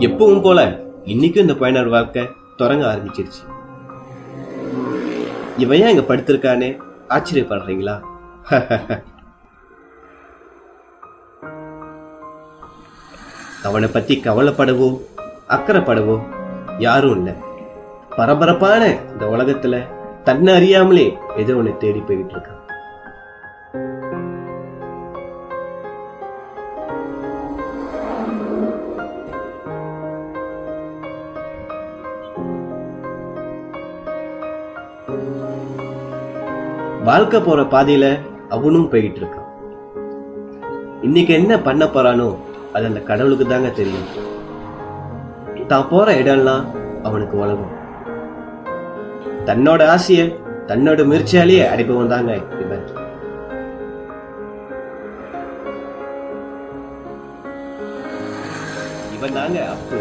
எப்பவும் போல இன்னைக்கும் இந்த பயனர் வாழ்க்கை தொடங்க ஆரம்பிச்சிருச்சு. இவன் ஏன் இங்க படுத்திருக்கானே ஆச்சரியப்படுறீங்களா? அவனை பத்தி கவலைப்படவோ அக்கறைப்படவோ யாரும் இல்லை. பரபரப்பான இந்த உலகத்துல தன்னை அறியாமலே ஏதோ ஒண்ணு தேடி போய்கிட்டு இருக்கான். வாழ்க்கை போற பாதையில அவனும் போய்கிட்டு இருக்கான். இன்னைக்கு என்ன பண்ண போறானோ அது அந்த கடவுளுக்கு தாங்க தெரியும். தான் போற இடம்லாம் அவனுக்கு உலகம். தன்னோட ஆசைய தன்னோட முயற்சியாலேயே அடைப்பவன் தாங்க இவன். இவன் தாங்க அப்பு.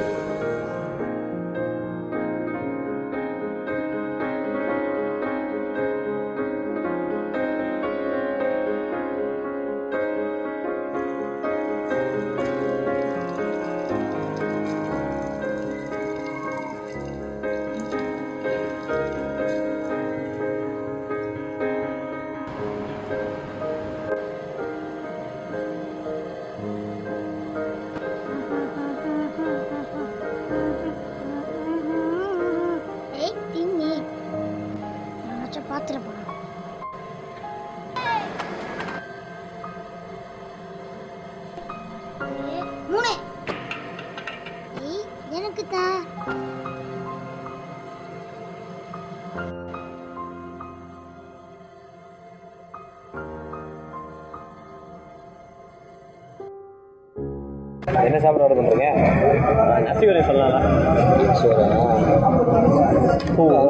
என்ன சாப்பிட ஆர்டர் பண்ணுறீங்க? நசி வரை சொல்லலாம்.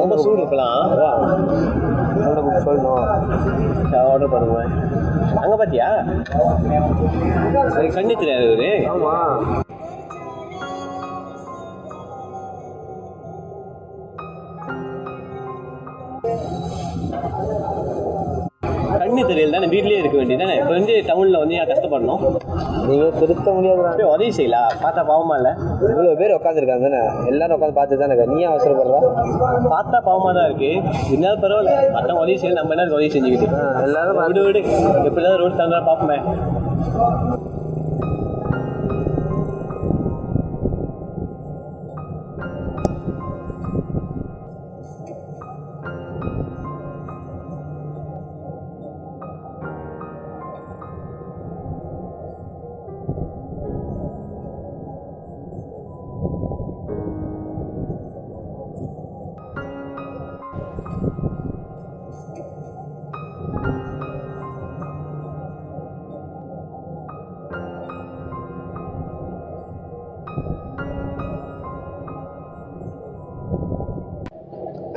ரொம்ப சூடு இருக்கலாம். சொல்லணும் ஆர்டர் பண்ணுவேன். அங்கே பார்த்தியா கண்ணு தெரியாது. ஆமாம், கண்ணு தெரியல தானே, வீட்லயே இருக்க வேண்டியது தானே. இப்போ வந்து டவுனில் வந்து ஏன் கஷ்டப்படணும்? நீங்கள் திருத்த முடியாது. உதவி செய்யலாம். பார்த்தா பாவமா இல்லை? இவ்வளோ பேர் உட்காந்துருக்காங்க தானே, எல்லாரும் உட்காந்து பார்த்து தானே. நீ ஏன் அவசரப்படுறா? பார்த்தா பாவமாக தான் இருக்கு. இருந்தாலும் பரவாயில்ல, மற்றவங்க உதவி செய்யலாம். நம்ம என்ன உதவி செஞ்சுக்கிட்டு எல்லாரும் விடு விடு. எப்படியாவது ரோடு தந்தா பார்ப்போமே.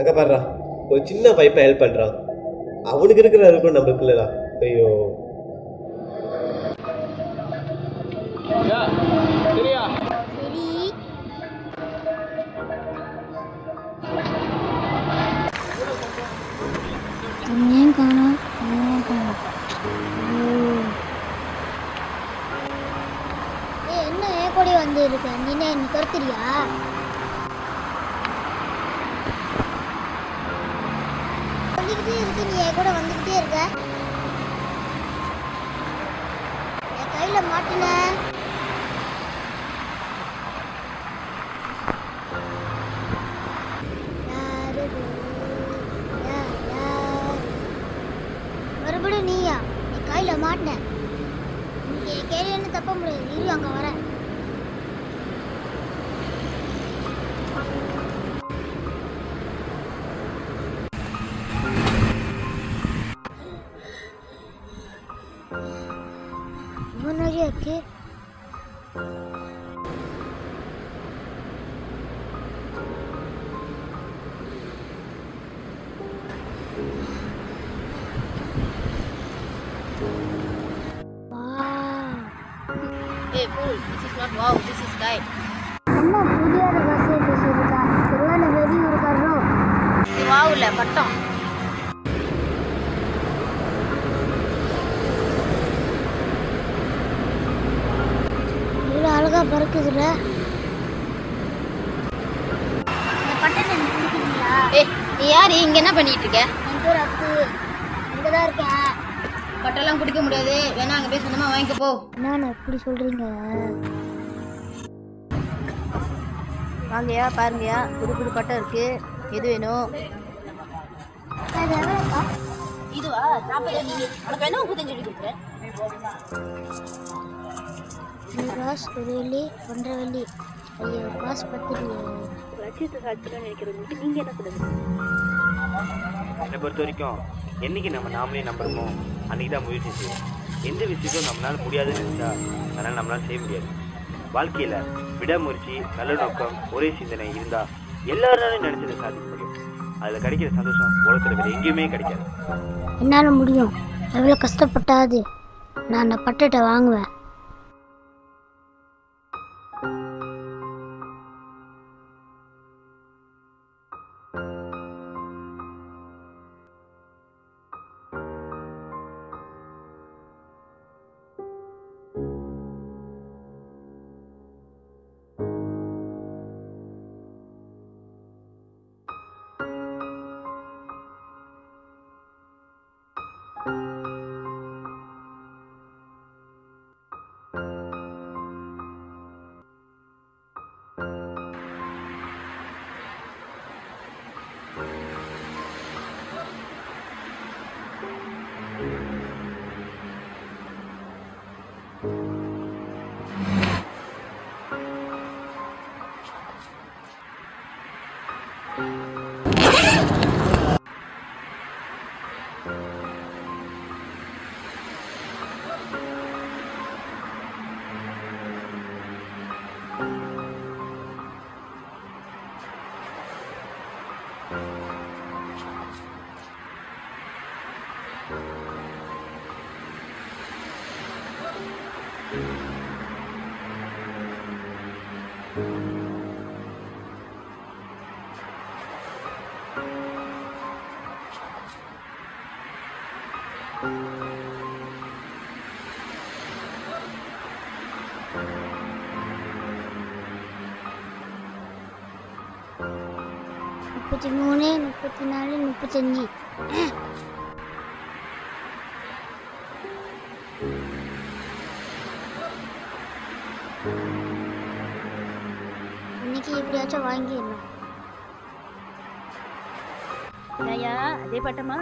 அங்கே பாடுறா, ஒரு சின்ன பைப்பை ஹெல்ப் பண்ணுறான். அவனுக்கு இருக்கிற இருக்கும் நம்மளுக்கு இல்லைடா. ஐயோ, என்ன ஏகோடி வந்து இருக்க? நீ என்ன கருத்துறியா? வந்துக்கிட்டே இருக்கு, நீ கூட வந்துக்கிட்டே இருக்க. என் கையில மாட்டின. மறுபடியும் நீயா? நீ கையில மாட்டின. என் கையில என்ன தப்ப முடியாது. இரு, அங்க வர. இருக்கு. Hey fool, this is not wow, this is guide. அம்மா புதிய பஸ் பேசிருக்கா. ஒருவேளை வெறி இருக்காரோ? இது வாவ் இல்ல பட்டம். இவ்வளோ அழகா பறக்குதுல. ஏய் நீ யாரு இங்க என்ன பண்ணிட்டு இருக்க? என் பேர் அப்பு. இங்கதான் இருக்கேன். பட்டெல்லாம் குடிக்க முடியாது, வேணா அங்க போய் சொந்தமா வாங்கிக்க போ. என்னண்ணா இப்படி சொல்றீங்க? வாங்கயா பாருங்கயா, புது புது பட்டம் இருக்கு, எது வேணும்? அது எவ்வளோப்பா? இதுவா 40 நீ உனக்கு வேணா 35 சொல்லி கொடுக்குறேன். 100 காசு, 1 வெள்ளி, 1.5 வெள்ளி. ஐயோ காசு பத்திரியே. லட்சியத்தை சாதிச்சுன்னு நினைக்கிறவங்களுக்கு நீங்க என்ன சொல்லுங்க? என்னை பொறுத்த வரைக்கும் என்னைக்கு நம்ம நாமளே நம்புறோமோ அன்னைக்கு தான் முயற்சி செய்யும். எந்த விஷயத்தையும் நம்மளால முடியாதுன்னு நினைச்சா அதனால நம்மளால செய்ய முடியாது. வாழ்க்கையில விடாமுயற்சி, நல்ல நோக்கம், ஒரே சிந்தனை இருந்தா எல்லாராலும் நினைச்சதை சாதிக்க முடியும். அதுல கிடைக்கிற சந்தோஷம் உலகத்துல வேற எங்கேயுமே கிடைக்காது. என்னால் முடியும். எவ்வளோ கஷ்டப்பட்டாது நான் அந்த பட்டத்தை வாங்குவேன். முப்பத்தி 34, 35. இன்னைக்கு எப்படியாச்சும் வாங்கிடணும். ஐயா அதே பட்டமா?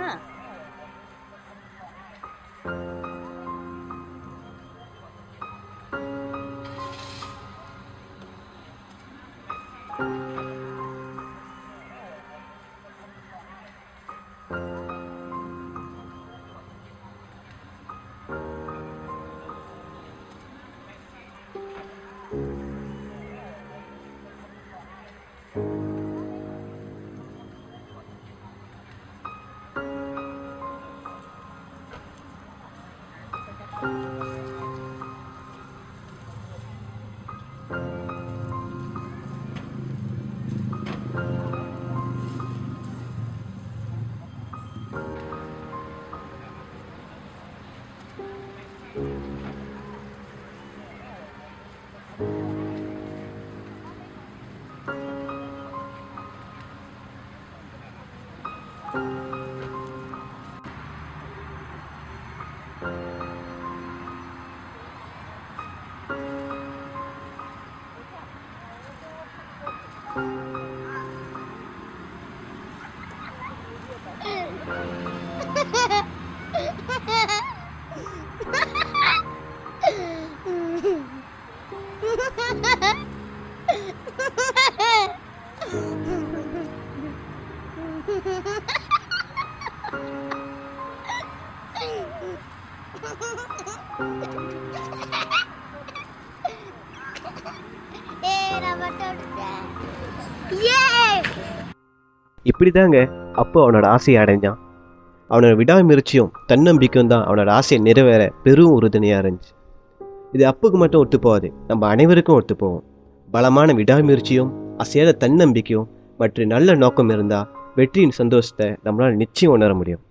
இப்படிதாங்க அப்போ அவனோட ஆசையை அடைஞ்சான். அவனோட விடாமுயற்சியும் தன்னம்பிக்கையும் தான் அவனோட ஆசையை நிறைவேற பெரும் உறுதுணையாக இருந்துச்சு. இது அப்புக்கு மட்டும் ஒத்து போகாது, நம்ம அனைவருக்கும் ஒத்து போவோம். பலமான விடாமுயற்சியும் அசையாத தன்னம்பிக்கையும் மற்றும் நல்ல நோக்கம் இருந்தால் வெற்றியின் சந்தோஷத்தை நம்மளால் நிச்சயம் உணர முடியும்.